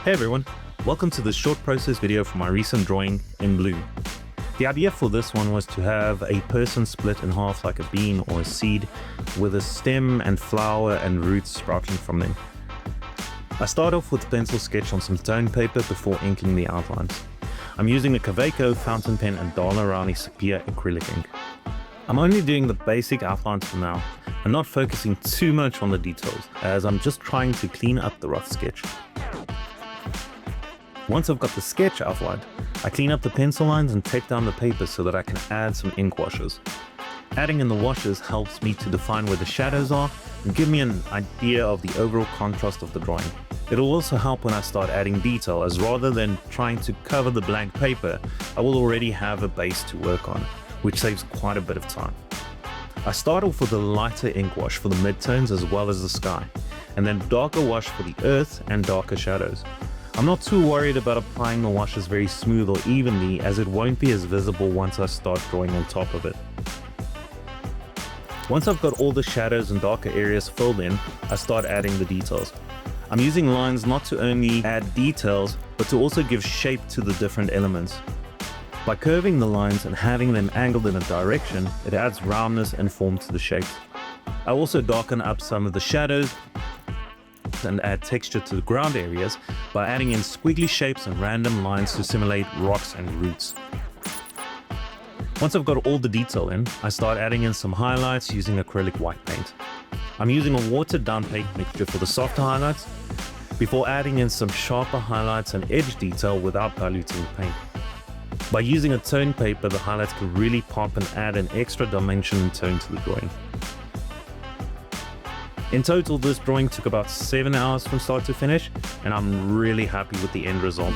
Hey everyone, welcome to this short process video for my recent drawing in blue. The idea for this one was to have a person split in half like a bean or a seed with a stem and flower and roots sprouting from them. I start off with a pencil sketch on some tone paper before inking the outlines. I'm using a Kaweco fountain pen and Daler-Rowney Sepia acrylic ink. I'm only doing the basic outlines for now and not focusing too much on the details, as I'm just trying to clean up the rough sketch. Once I've got the sketch outlined, I clean up the pencil lines and tape down the paper so that I can add some ink washes. Adding in the washes helps me to define where the shadows are and give me an idea of the overall contrast of the drawing. It'll also help when I start adding detail, as rather than trying to cover the blank paper, I will already have a base to work on, which saves quite a bit of time. I start off with a lighter ink wash for the midtones as well as the sky, and then darker wash for the earth and darker shadows. I'm not too worried about applying the washes very smooth or evenly, as it won't be as visible once I start drawing on top of it. Once I've got all the shadows and darker areas filled in, I start adding the details. I'm using lines not to only add details, but to also give shape to the different elements. By curving the lines and having them angled in a direction, it adds roundness and form to the shapes. I also darken up some of the shadows and add texture to the ground areas by adding in squiggly shapes and random lines to simulate rocks and roots. Once I've got all the detail in, I start adding in some highlights using acrylic white paint. I'm using a watered down paint mixture for the softer highlights, before adding in some sharper highlights and edge detail without diluting the paint. By using a tone paper, the highlights can really pop and add an extra dimension and tone to the drawing. In total, this drawing took about 7 hours from start to finish, and I'm really happy with the end result.